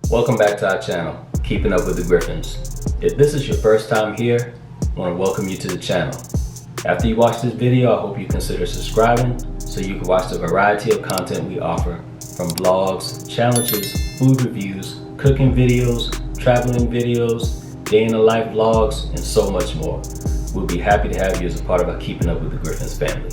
Welcome back to our channel, Keeping Up with the Griffins. If this is your first time here, I want to welcome you to the channel. After you watch this video, I hope you consider subscribing so you can watch the variety of content we offer, from vlogs, challenges, food reviews, cooking videos, traveling videos, day in the life vlogs, and so much more. We'll be happy to have you as a part of our Keeping Up with the Griffins family.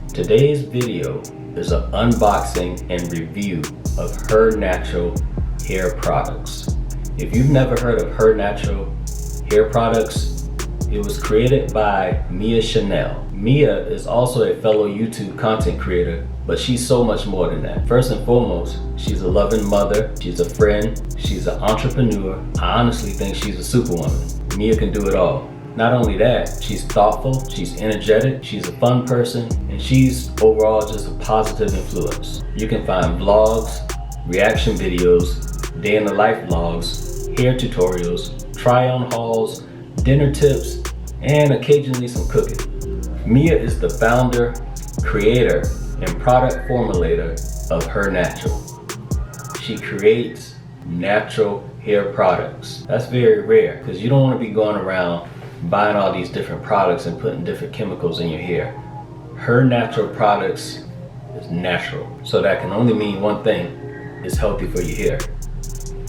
Today's video is an unboxing and review of HERNatural hair products. If you've never heard of HERNatural hair products, it was created by Mia Chanel. Mia is also a fellow YouTube content creator, but she's so much more than that. First and foremost, she's a loving mother, she's a friend, she's an entrepreneur. I honestly think she's a superwoman. Mia can do it all. Not only that, she's thoughtful, she's energetic, she's a fun person, and she's overall just a positive influence. You can find vlogs, reaction videos, day in the life vlogs, hair tutorials, try-on hauls, dinner tips, and occasionally some cooking. Mia is the founder, creator, and product formulator of HERNatural. She creates natural hair products. That's very rare because you don't want to be going around buying all these different products and putting different chemicals in your hair. HERNatural products is natural, so that can only mean one thing: it's healthy for your hair.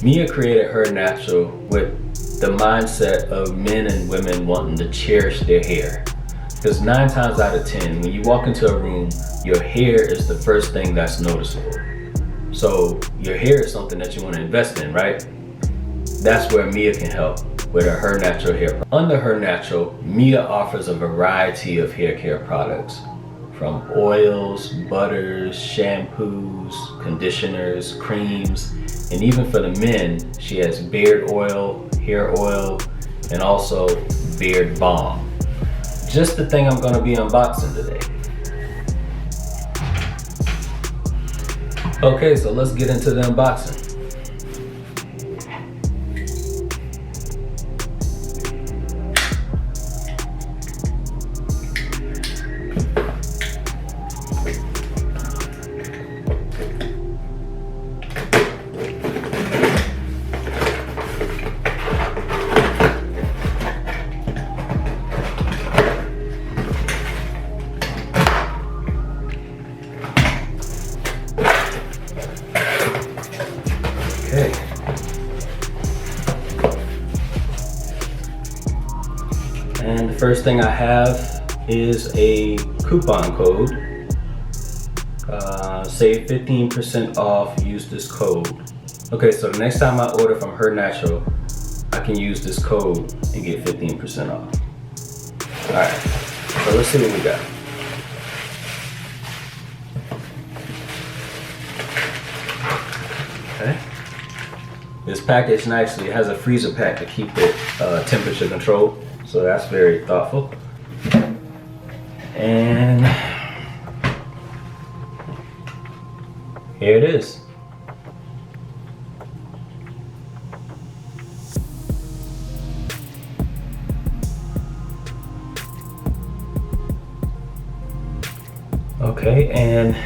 Mia created HERNatural with the mindset of men and women wanting to cherish their hair. Because 9 times out of 10, when you walk into a room, your hair is the first thing that's noticeable. So your hair is something that you want to invest in, right? That's where Mia can help with her HERNatural hair. Under HERNatural, Mia offers a variety of hair care products, from oils, butters, shampoos, conditioners, creams, and even for the men, she has beard oil, hair oil, and also beard balm. Just the thing I'm going to be unboxing today. Okay, so let's get into the unboxing. Okay. And the first thing I have is a coupon code. Save 15% off, use this code. Okay, so the next time I order from HERNatural, I can use this code and get 15% off. Alright, so let's see what we got. Okay. It's packaged nicely. It has a freezer pack to keep it temperature controlled, so that's very thoughtful. And here it is. Okay, and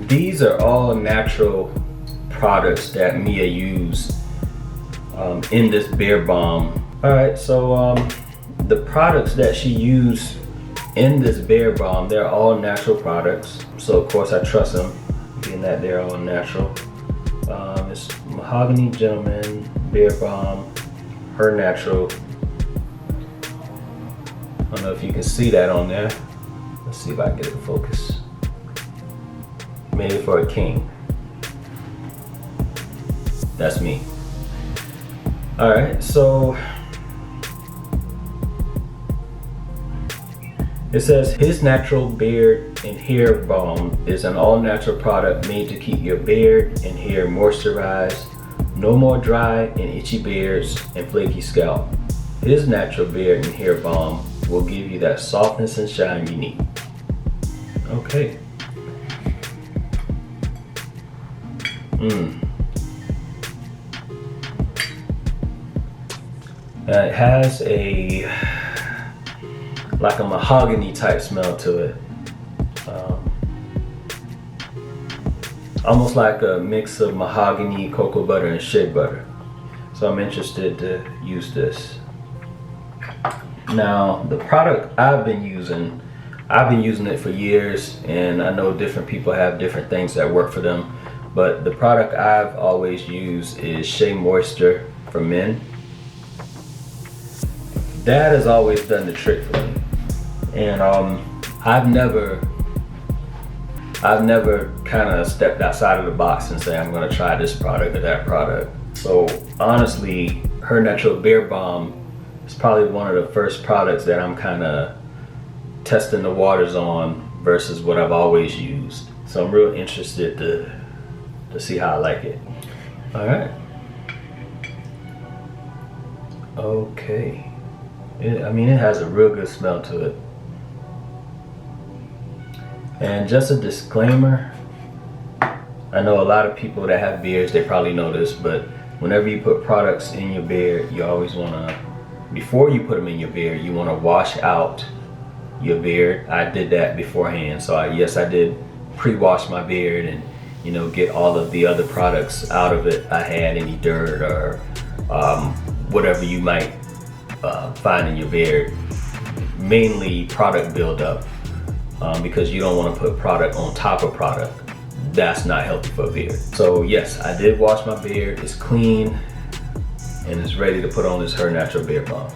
these are all natural products that Mia used in this beard balm. Alright, so the products that she used in this beard balm, they're all natural products, so of course I trust them, being that they're all natural. It's Mahogany Gentleman Beard Balm, HERNatural. I don't know if you can see that on there. Let's see if I can get it to focus. Made for a king. That's me. Alright, so it says his natural beard and hair balm is an all-natural product made to keep your beard and hair moisturized. No more dry and itchy beards and flaky scalp. His natural beard and hair balm will give you that softness and shine you need. Okay. It has like a mahogany type smell to it. almost like a mix of mahogany, cocoa butter, and shea butter. So I'm interested to use this. Now, the product I've been using it for years, and I know different people have different things that work for them, but the product I've always used is Shea Moisture for Men. That has always done the trick for me. And I've never kind of stepped outside of the box and say I'm gonna try this product or that product. So honestly, Her Natural Beard Balm is probably one of the first products that I'm kind of testing the waters on versus what I've always used. So I'm real interested to see how I like it. All right. Okay. I mean, it has a real good smell to it. And just a disclaimer, I know a lot of people that have beards, they probably know this, but whenever you put products in your beard, you always wanna, before you put them in your beard, you wanna wash out your beard. I did that beforehand. So yes, I did pre-wash my beard and, you know, get all of the other products out of it. I had any dirt or whatever you might find in your beard, mainly product buildup, because you don't want to put product on top of product. That's not healthy for a beard. So yes, I did wash my beard. It's clean and it's ready to put on this Her Natural Beard Balm.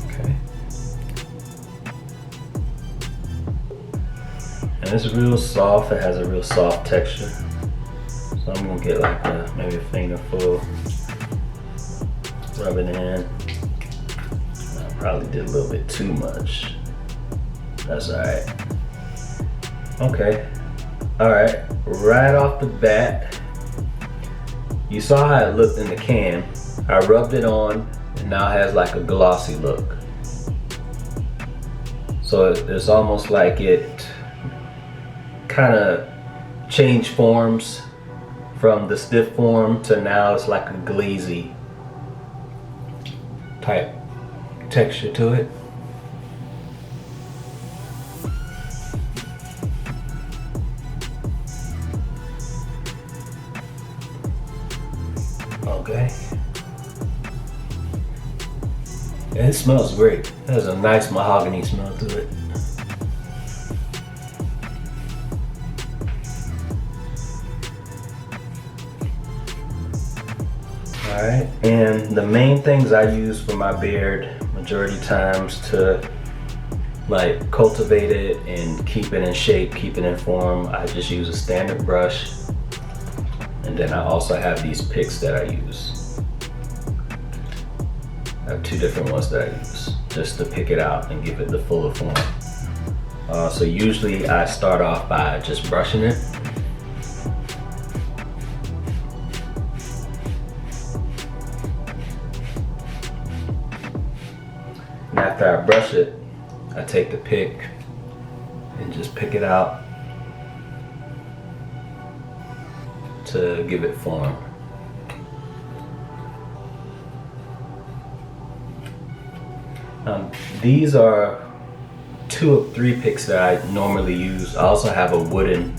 Okay. And it's real soft. It has a real soft texture. So I'm gonna get like maybe a finger full, rub it in. I probably did a little bit too much. That's all right. Okay, all right. Right off the bat, you saw how it looked in the can. I rubbed it on, and now it has like a glossy look. So it's almost like it kind of changed forms from the stiff form to now it's like a glazy type texture to it. Okay. And it smells great. It has a nice mahogany smell to it. Alright, and the main things I use for my beard majority times to like cultivate it and keep it in shape, keep it in form, I just use a standard brush, and then I also have these picks that I use. I have two different ones that I use just to pick it out and give it the fuller form. So usually I start off by just brushing it. And after I brush it, I take the pick and just pick it out to give it form. These are 2 of 3 picks that I normally use. I also have a wooden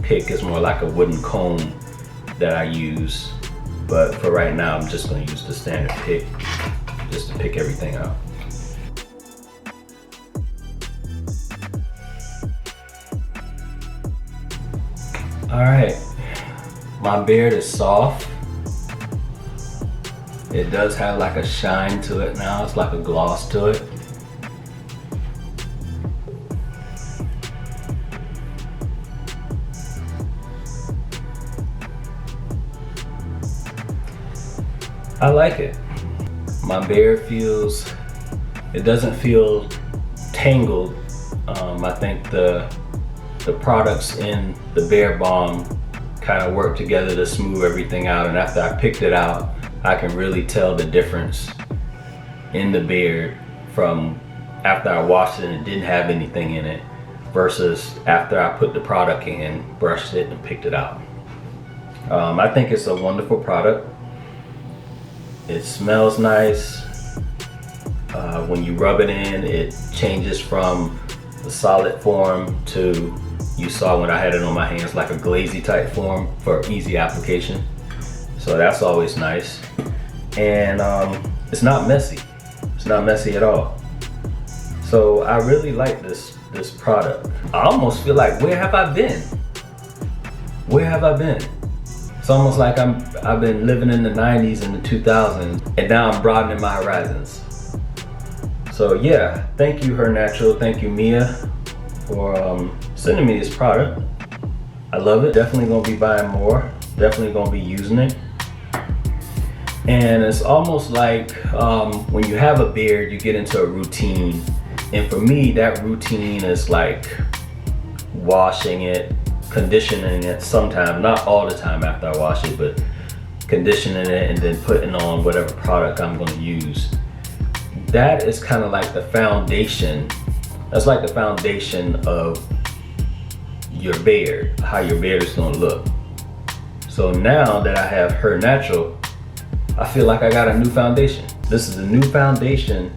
pick. It's more like a wooden comb that I use. But for right now, I'm just going to use the standard pick just to pick everything out. Alright, my beard is soft. It does have like a shine to it now. It's like a gloss to it. I like it. My beard it doesn't feel tangled. I think the products in the beard balm kind of work together to smooth everything out, and after I picked it out, I can really tell the difference in the beard from after I washed it and it didn't have anything in it versus after I put the product in, brushed it, and picked it out. I think it's a wonderful product. It smells nice. When you rub it in, it changes from the solid form to, you saw when I had it on my hands, like a glazy type form for easy application. So that's always nice. And it's not messy. It's not messy at all. So I really like this product. I almost feel like, where have I been? Where have I been? It's almost like I've been living in the 90s and the 2000s, and now I'm broadening my horizons. So yeah, thank you HERNATURAL, thank you Mia for sending me this product. I love it. Definitely gonna be buying more. Definitely gonna be using it. And it's almost like when you have a beard, you get into a routine. And for me, that routine is like washing it, conditioning it sometimes, not all the time after I wash it, but conditioning it and then putting on whatever product I'm gonna use. That is kind of like the foundation. That's like the foundation of your beard, how your beard is gonna look. So now that I have HERNATURAL, I feel like I got a new foundation. This is a new foundation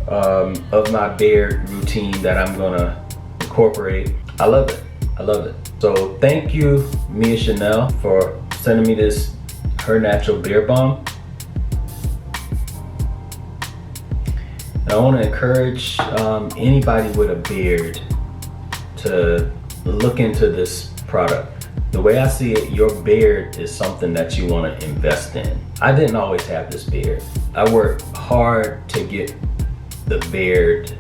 of my beard routine that I'm gonna incorporate. I love it. I love it. So thank you, Mia Chanel, for sending me this HERNATURAL Beard Balm. And I want to encourage anybody with a beard to look into this product. The way I see it, your beard is something that you want to invest in. I didn't always have this beard. I worked hard to get the beard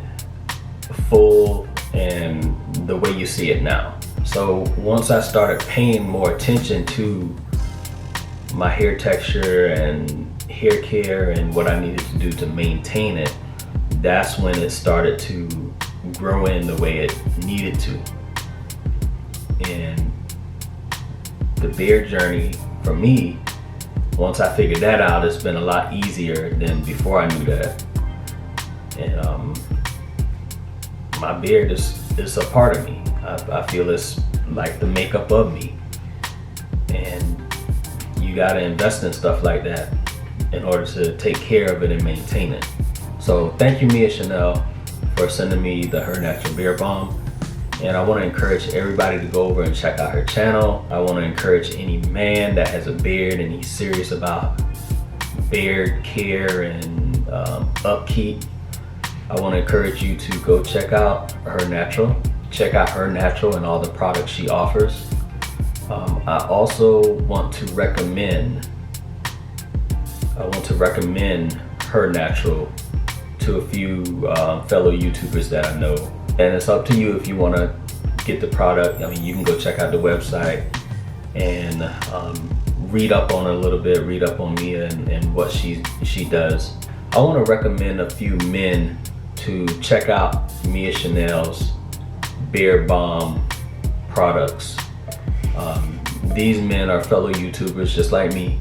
full and the way you see it now. So once I started paying more attention to my hair texture and hair care and what I needed to do to maintain it, that's when it started to grow in the way it needed to. And the beard journey for me, once I figured that out, it's been a lot easier than before I knew that. And my beard is a part of me. I feel it's like the makeup of me. And you gotta invest in stuff like that in order to take care of it and maintain it. So thank you, Mia Chanel, for sending me the HERNATURAL Beard Balm. And I want to encourage everybody to go over and check out her channel. I want to encourage any man that has a beard and he's serious about beard care and upkeep. I want to encourage you to go check out HERNATURAL. Check out HERNATURAL and all the products she offers. I also want to recommend HERNATURAL to a few fellow YouTubers that I know. And it's up to you if you want to get the product. I mean, you can go check out the website and read up on it a little bit, read up on Mia and what she does. I want to recommend a few men to check out Mia Chanel's Beard Balm products. These men are fellow YouTubers just like me,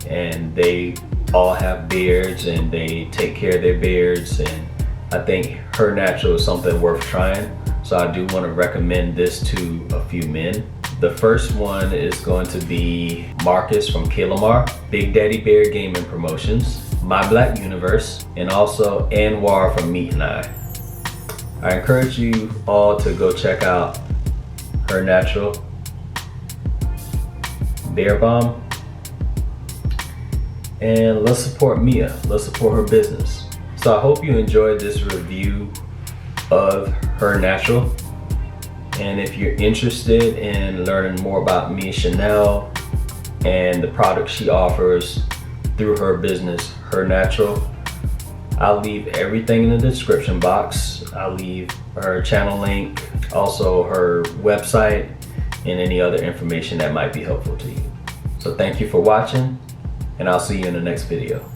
and they all have beards and they take care of their beards, and I think HERNATURAL is something worth trying. So I do want to recommend this to a few men. The first one is going to be Marcus from Kalamar, Big Daddy Beard Gaming Promotions, My Black Universe, and also Anwar from Meat and I encourage you all to go check out HERNATURAL Beard Balm, and let's support Mia. Let's support her business. So I hope you enjoyed this review of HERNATURAL. And if you're interested in learning more about Mia Chanel and the products she offers through her business, HERNATURAL, I'll leave everything in the description box. I'll leave her channel link, also her website, and any other information that might be helpful to you. So thank you for watching, and I'll see you in the next video.